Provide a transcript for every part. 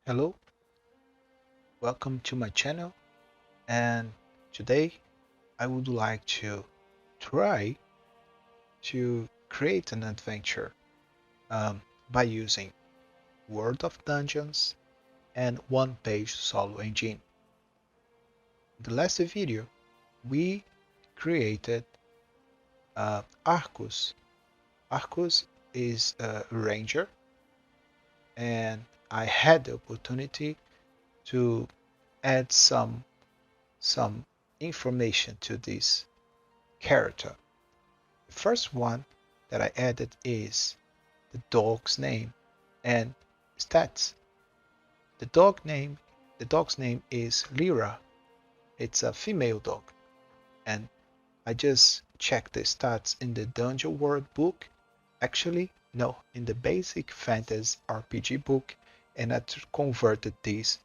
Hello, welcome to my channel, and today I would like to try to create an adventure by using World of Dungeons and one-page solo engine. In the last video we created Arcus. Arcus is a ranger, and I had the opportunity to add some information to this character. The first one that I added is the dog's name and stats. The dog name the dog's name is Lyra. It's a female dog, and I just checked the stats in the Dungeon World book. Actually, no, in the basic fantasy RPG book, and I converted this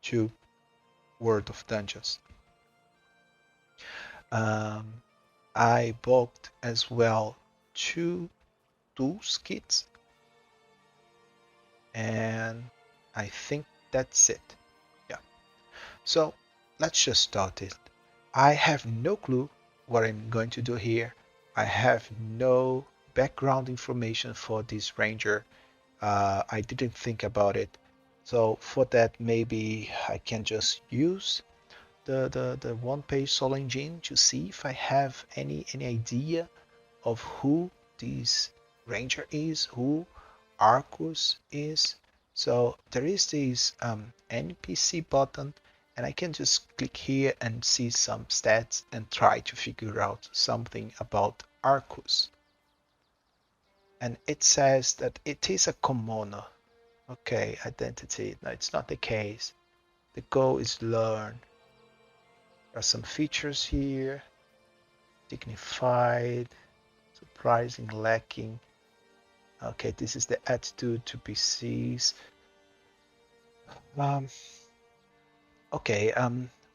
to World of Dungeons. Um, I bought as well two tools kits, and I think that's it. Yeah. So let's just start it. I have no clue what I'm going to do here. I have no background information for this ranger. I didn't think about it. So for that, maybe I can just use the one-page solo engine to see if I have any idea of who this ranger is, who Arcus is. So there is this NPC button, and I can just click here and see some stats and try to figure out something about Arcus. And it says that it is a commoner. Okay, identity. No, it's not the case. The goal is learn. There are some features here. Dignified, surprising, lacking. Okay, this is the attitude to be seized. Um, okay,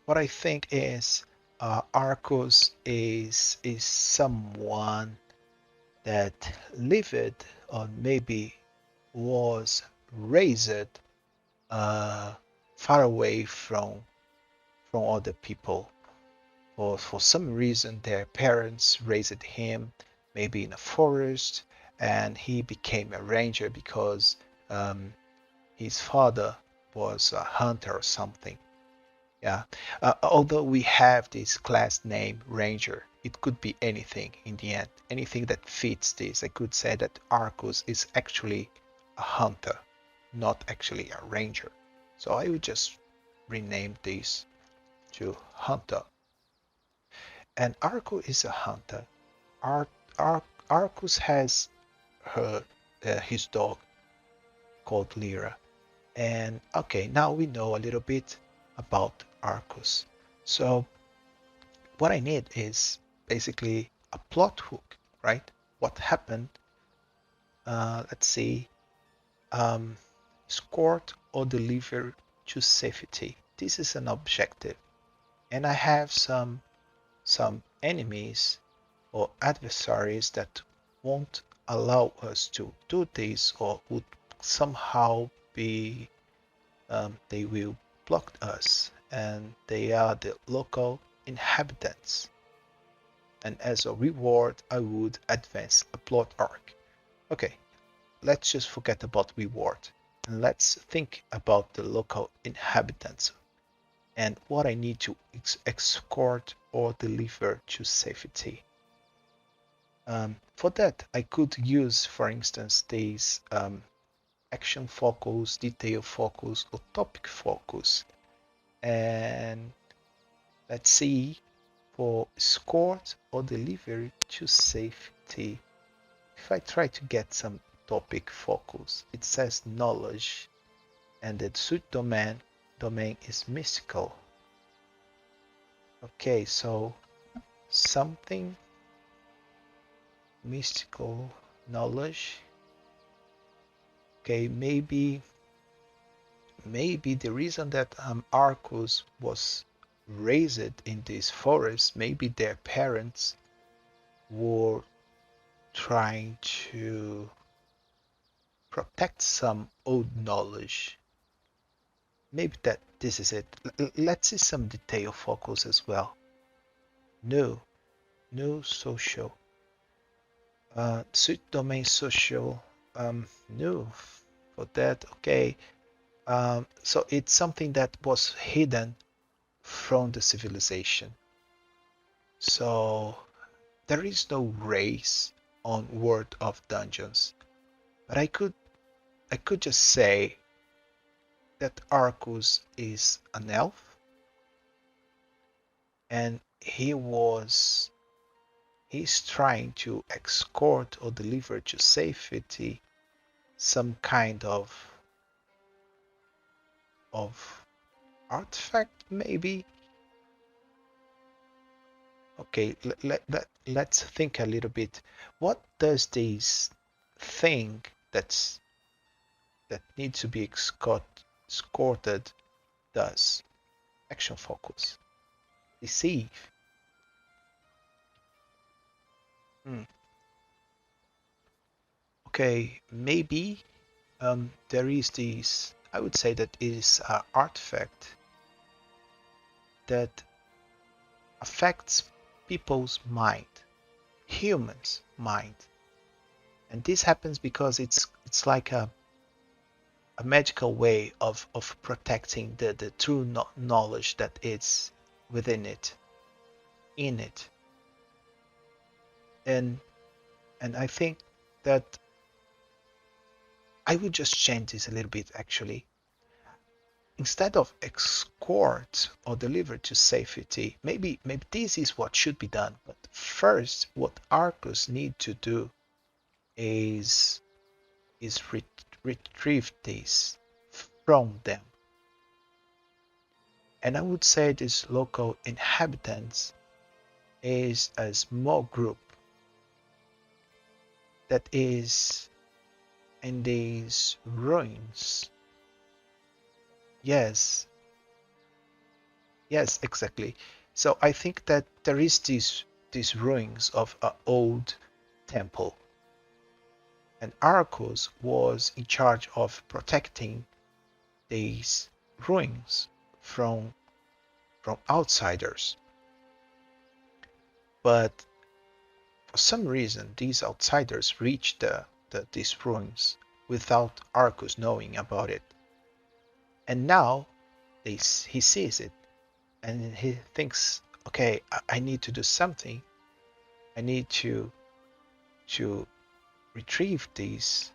what I think is Arcos is someone that lived or maybe was raised uh, far away from other people. Or for some reason, their parents raised him maybe in a forest, and he became a ranger because um, his father was a hunter or something. Yeah. Although we have this class name Ranger, it could be anything in the end. Anything that fits this. I could say that Arcus is actually a hunter, not actually a ranger. So I would just rename this to Hunter. And Arcus is a hunter. Ar- Arcus has her his dog called Lyra. And okay, now we know a little bit about Arcus. So what I need is basically a plot hook, right? What happened? Let's see. Um, Escort or deliver to safety. This is an objective, and I have some enemies or adversaries that won't allow us to do this, or would somehow be they will block us, and they are the local inhabitants. And as a reward, I would advance a plot arc. Okay, let's just forget about reward and let's think about the local inhabitants and what I need to escort or deliver to safety. For that, I could use, for instance, these action focus, detail focus, or topic focus. And let's see, for escort or delivery to safety. If I try to get some topic focus, it says knowledge, and the domain is mystical. Okay, so something mystical knowledge. Okay, maybe the reason that Arcus was raised in this forest, maybe their parents were trying to protect some old knowledge. maybe that this is it. Let's see some detail focus as well. No, no social. Suit domain social. No, for that. Okay. So it's something that was hidden from the civilization. So there is no race on World of Dungeons, but I could just say that Arcus is an elf, and he's trying to escort or deliver to safety some kind of artifact, maybe. Okay, let's think a little bit. What does this thing that needs to be escorted does? Action focus. Deceive. Hmm. Okay, maybe there is this. I would say that it is an artifact that affects people's mind, humans' mind, and this happens because it's like a magical way of protecting the true knowledge that is within it, in it, and and I think that I would just change this a little bit actually. Instead of escort or deliver to safety, maybe this is what should be done. But first, what Arcus need to do is retrieve this from them. And I would say this local inhabitants is a small group that is in these ruins. Yes, yes, exactly. So I think that there is these ruins of an old temple, and Arcos was in charge of protecting these ruins from outsiders. But for some reason, these outsiders reached these ruins without Arcos knowing about it. And now he sees it and he thinks, okay, I need to do something. I need to retrieve these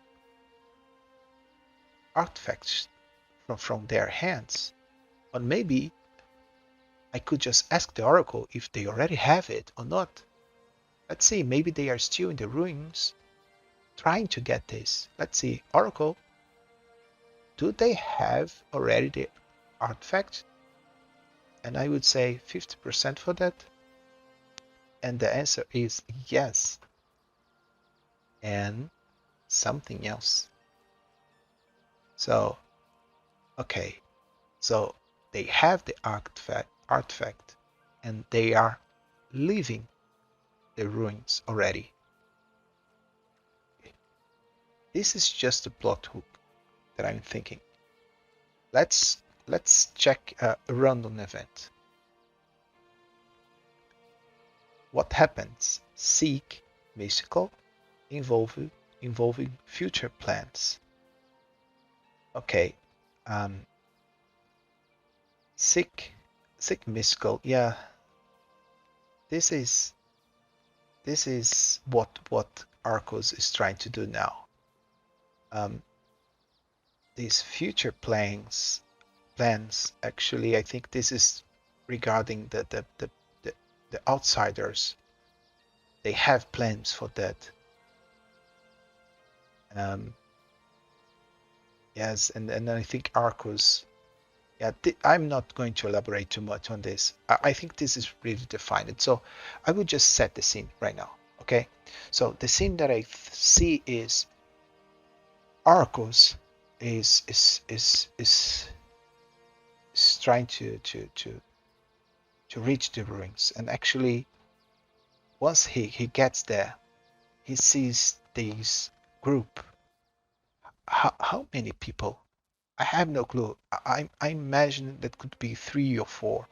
artifacts from their hands. Or maybe I could just ask the oracle if they already have it or not. Let's see, maybe they are still in the ruins trying to get this. Let's see, oracle, do they have already the artifact? And I would say 50% for that. And the answer is yes. And something else. So, okay, so they have the artifact and they are leaving the ruins already. This is just a plot hook that I'm thinking. Let's check a random event. What happens? Seek mystical involving future plans. Okay. Um, seek mystical. Yeah, this is what Arcos is trying to do now. Um, these future plans actually, I think this is regarding the outsiders. They have plans for that. Um, yes, and I think Arcos. Yeah, I'm not going to elaborate too much on this. I think this is really defined. So I would just set the scene right now. Okay. So the scene that I see is Arcos is trying to reach the ruins, and actually once he gets there, he sees this group. How many people? I have no clue. I imagine that could be 3 or 4.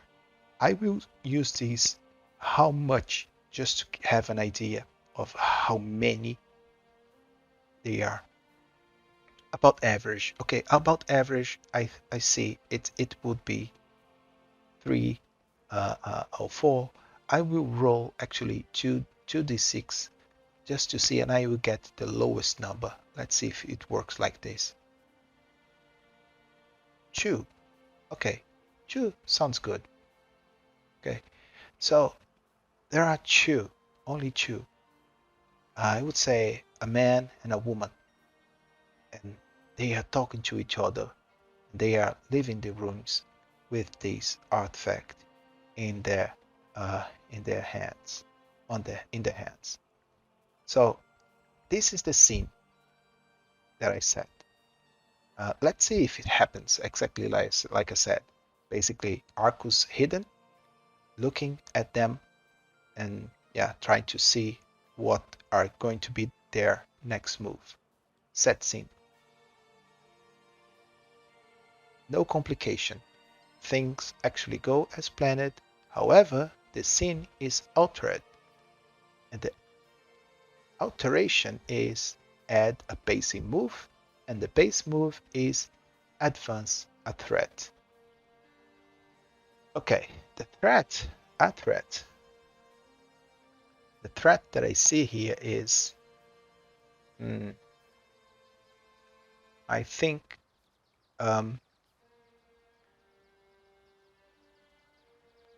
I will use these how much just to have an idea of how many they are. About average. Okay, about average, I see it would be 3 or 4. I will roll actually 2d6 just to see, and I will get the lowest number. Let's see if it works like this. 2. Okay, 2 sounds good. Okay, so there are two, only two. I would say a man and a woman, and they are talking to each other. They are leaving the rooms with this artifact in their hands, in their hands. So this is the scene that I said. Let's see if it happens exactly like I said. Basically, Arcus hidden, looking at them, and yeah, trying to see what are going to be their next move. Set scene. No complication. Things actually go as planned. However, the scene is altered, and the alteration is add a basic move, and the base move is advance a threat. Okay, the threat, a threat. The threat that I see here is, I think,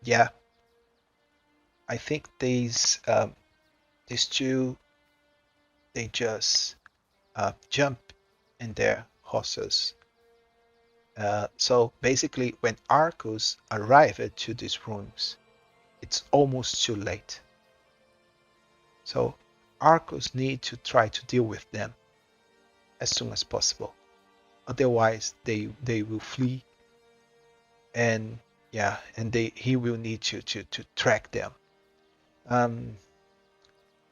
yeah, I think these two, they just jump in their horses. So basically, when Arcus arrived to these rooms, it's almost too late. So Arcus need to try to deal with them as soon as possible. Otherwise, they will flee, and yeah, and he will need to track them.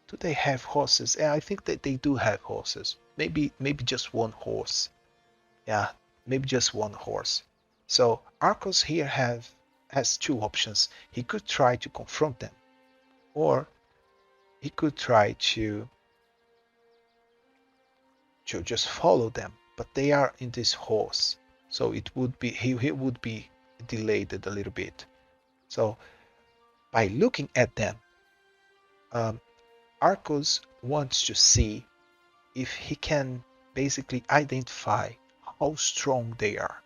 Do they have horses? Yeah, I think that they do have horses. Maybe just one horse. Yeah, maybe just one horse. So Arcos here has two options. He could try to confront them, or he could try to just follow them. But they are in this horse, so it would be he would be delayed a little bit. So by looking at them, Arcos wants to see if he can basically identify how strong they are.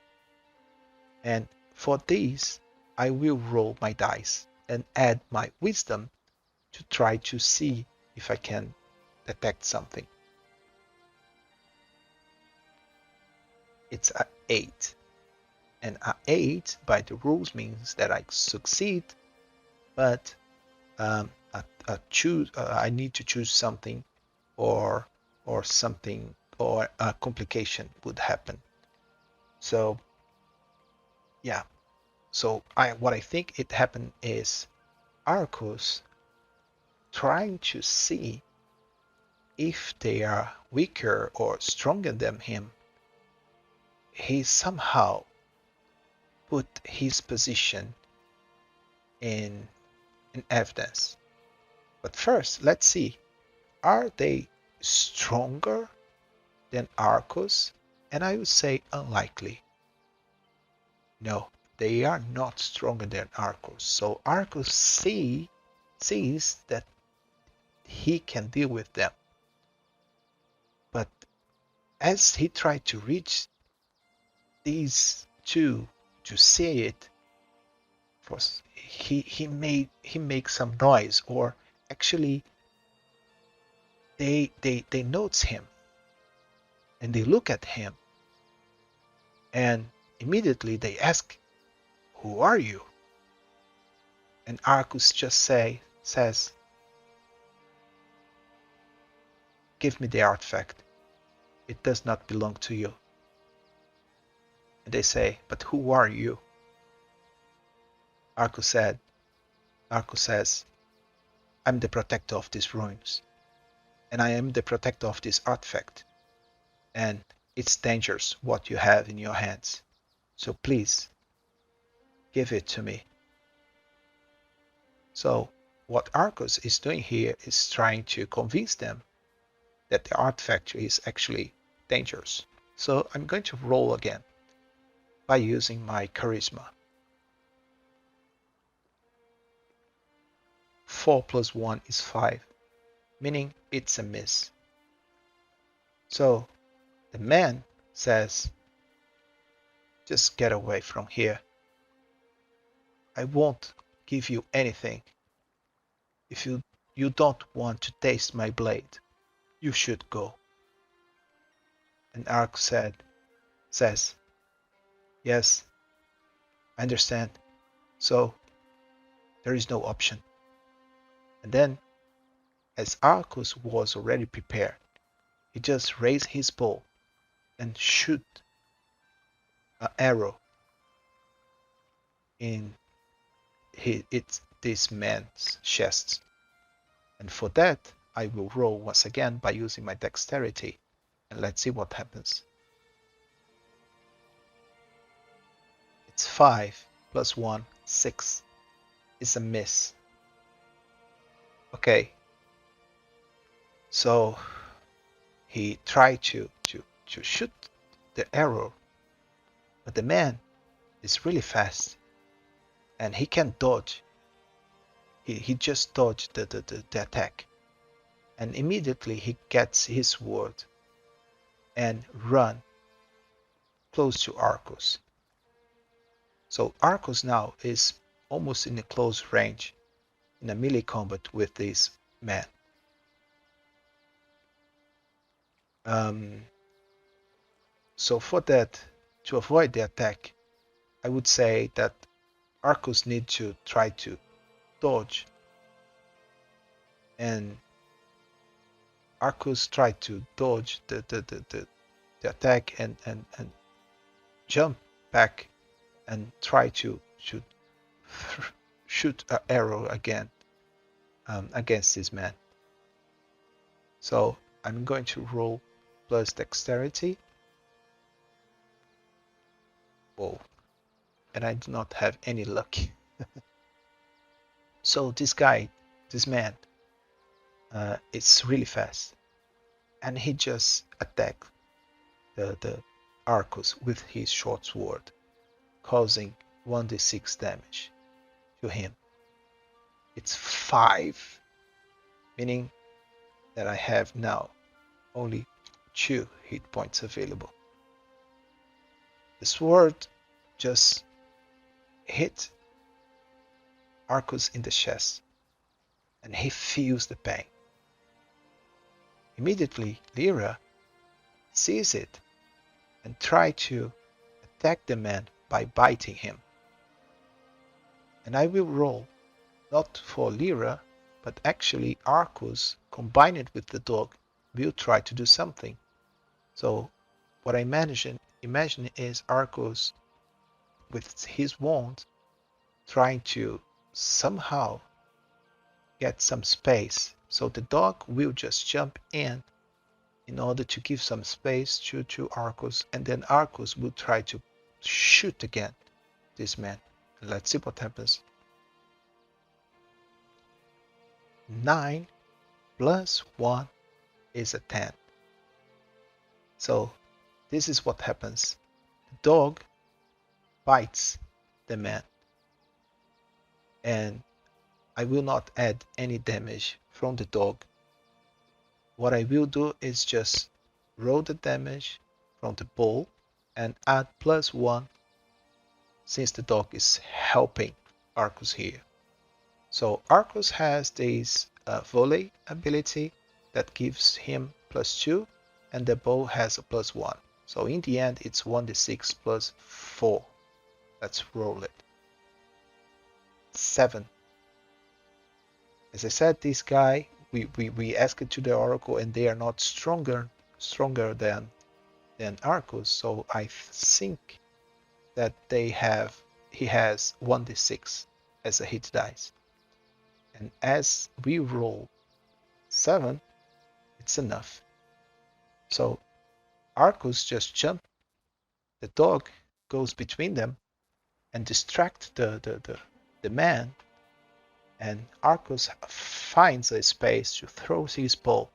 And for this, I will roll my dice and add my wisdom to try to see if I can detect something. It's a 8. And a 8 by the rules means that I succeed, but I need to choose something, or something, or a complication would happen. So yeah, so what I think it happened is Arcos trying to see if they are weaker or stronger than him. He somehow put his position in evidence. But first, let's see, are they stronger than Arcos? And I would say unlikely. No, they are not stronger than Arcos. So Arcos sees that he can deal with them. But as he tried to reach these two to see it, first he makes some noise, or actually they notice him, and they look at him, and immediately they ask, "Who are you?" And Arcus just says, "Give me the artifact. It does not belong to you." And they say, "But who are you?" Arcus says, "I'm the protector of these ruins, and I am the protector of this artifact. And It's dangerous what you have in your hands. So please give it to me. So what Arcos is doing here is trying to convince them that the artifact is actually dangerous. So I'm going to roll again by using my charisma. 4 plus 1 is 5, meaning it's a miss. So the man says, just get away from here. I won't give you anything. If you don't want to taste my blade, you should go. And Ark says, yes, I understand. So there is no option. And then, as Arcus was already prepared, he just raised his bow and shoot an arrow in this man's chest. And for that, I will roll once again by using my dexterity. And let's see what happens. It's 5 plus 1, 6. It's a miss. Okay. So he tried to shoot the arrow, but the man is really fast and he can dodge. He just dodged the attack, and immediately he gets his sword and run close to Arcos. So Arcos now is almost in a close range in a melee combat with this man. So for that, to avoid the attack, I would say that Arcos needs to try to dodge, and Arcos tried to dodge the attack and jump back and try to shoot an arrow again against this man. So I'm going to roll plus dexterity. Whoa. And I do not have any luck. So this man, it's really fast. And he just attacked the Arcos with his short sword, causing 1d6 damage to him. It's 5, meaning that I have now only 2 hit points available. The sword just hit Arcos in the chest, and he feels the pain. Immediately, Lyra sees it and tries to attack the man by biting him. And I will roll not for Lyra, but actually Arcos combined with the dog will try to do something. So what I imagine is Arcos with his wand trying to somehow get some space. So the dog will just jump in order to give some space to Arcos, and then Arcos will try to shoot again this man. Let's see what happens. 9 plus 1 is a 10. So this is what happens. The dog bites the man, and I will not add any damage from the dog. What I will do is just roll the damage from the bow and add plus 1 since the dog is helping Arcos here. So Arcos has this volley ability that gives him plus 2, and the bow has a plus 1. So in the end, it's 1d6 plus 4. Let's roll it. 7. As I said, this guy, we asked it to the Oracle, and they are not stronger than Arcos. So I think that he has 1d6 as a hit dice. And as we roll 7, it's enough. So Arcus just jumps. The dog goes between them and distracts the man, and Arcus finds a space to throw his bow,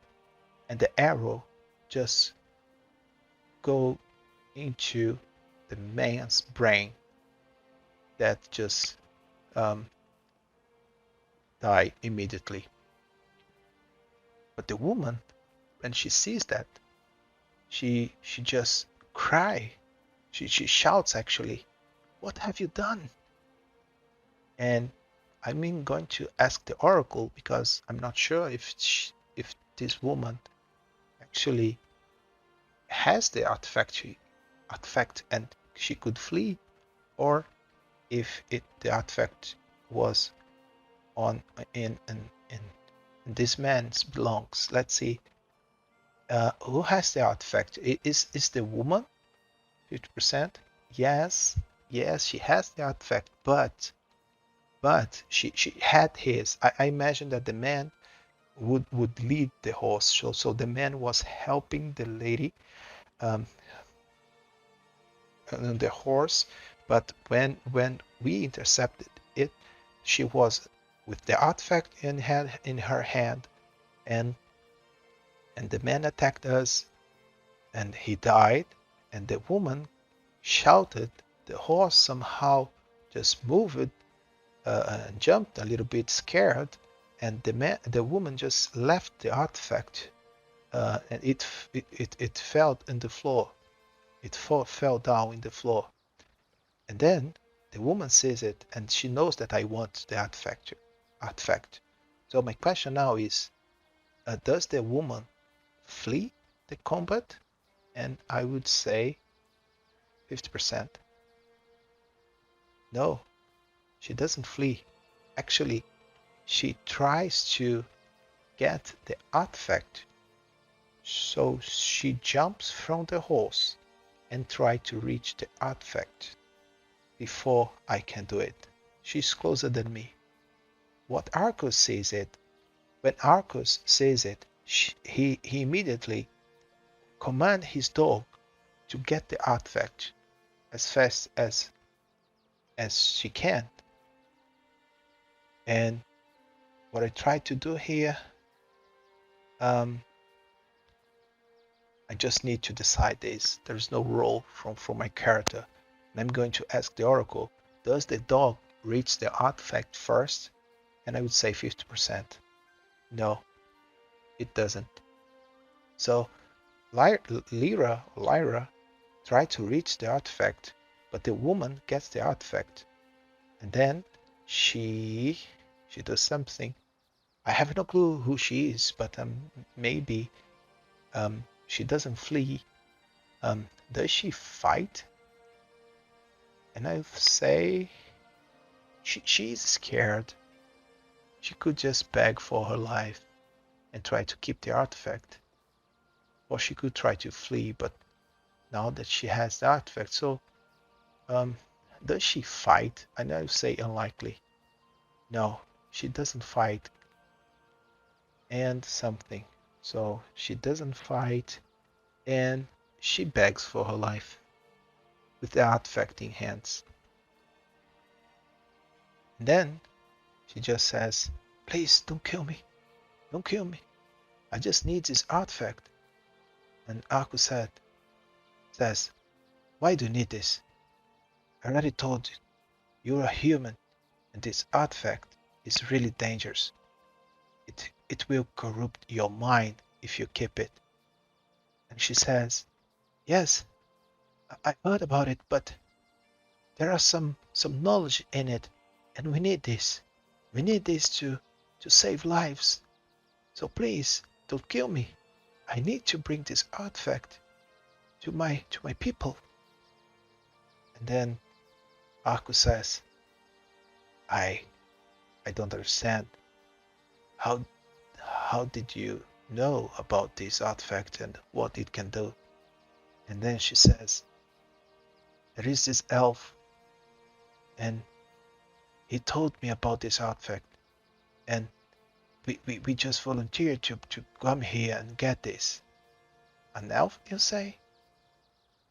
and the arrow just go into the man's brain that just um, die immediately. But the woman, when she sees that, she just cry. She shouts actually, "What have you done?" And I'm going to ask the oracle because I'm not sure if this woman actually has the artifact and she could flee, or if the artifact was on in this man's belongs. Let's see. Who has the artifact? Is the woman 50%? Yes, yes, she has the artifact, but she had his. I imagine that the man would lead the horse. So the man was helping the lady um, on the horse, but when we intercepted it, she was with the artifact in her hand, and the man attacked us, and he died, and the woman shouted. The horse somehow just moved and jumped a little bit scared, and the woman just left the artifact, and it fell in the floor. It fell down in the floor, and then the woman sees it, and she knows that I want the artifact. So my question now is, does the woman flee the combat? And I would say 50%. No, she doesn't flee. Actually, she tries to get the artifact. So she jumps from the horse and tries to reach the artifact before I can do it. She's closer than me. What Arcus says it, when Arcus says it, he immediately commands his dog to get the artifact as fast as she can. And what I try to do here, I just need to decide this. There's no role from my character. And I'm going to ask the oracle, does the dog reach the artifact first? And I would say 50%. No, it doesn't. So Lyra tried to reach the artifact, but the woman gets the artifact. And then she does something. I have no clue who she is, but maybe she doesn't flee. Does she fight? And I say she's scared. She could just beg for her life and try to keep the artifact, or she could try to flee. But now that she has the artifact, so does she fight? And I would say unlikely. No, she doesn't fight. And something. So she doesn't fight, and she begs for her life with the artifact in hands. And then she just says, "Please don't kill me. Don't kill me. I just need this artifact." And Arcus says, "Why do you need this? I already told you, you're a human, and this artifact is really dangerous. It will corrupt your mind if you keep it." And she says, "Yes, I heard about it, but there are some knowledge in it, and we need this. We need this to save lives. So please don't kill me. I need to bring this artifact to my people." And then Arcus says, I don't understand. How did you know about this artifact and what it can do?" And then she says, "There is this elf, and he told me about this artifact, and we just volunteered to come here and get this." "An elf, you say?"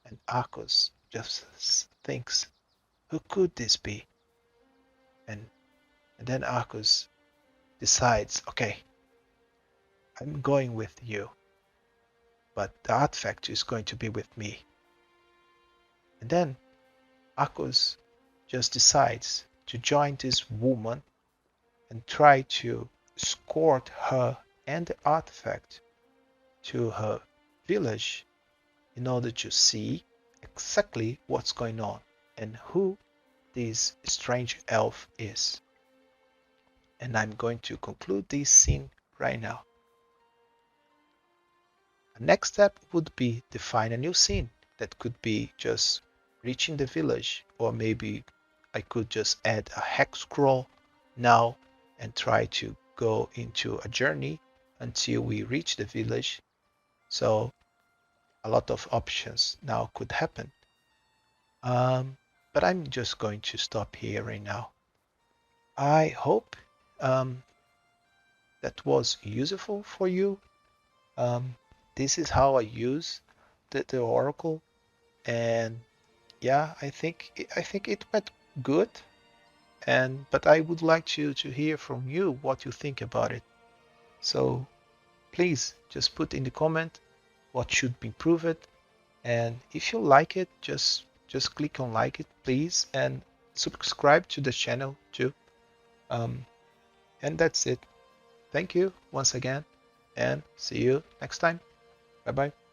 And Arcos just thinks, who could this be? And, and then Arcos decides, okay, I'm going with you, but the artifact is going to be with me. And then Arcos just decides to join this woman and try to escort her and the artifact to her village in order to see exactly what's going on and who this strange elf is. And I'm going to conclude this scene right now. The next step would be define a new scene that could be just reaching the village, or maybe I could just add a hex scroll now and try to go into a journey until we reach the village. So a lot of options now could happen. But I'm just going to stop here right now. I hope um, that was useful for you. Um, this is how I use the Oracle, and yeah, I think it went good. And but I would like to hear from you what you think about it. So please just put in the comment what should be improved, and if you like it, just click on like it, please, and subscribe to the channel too. Um, and that's it. Thank you once again, and see you next time. Bye bye.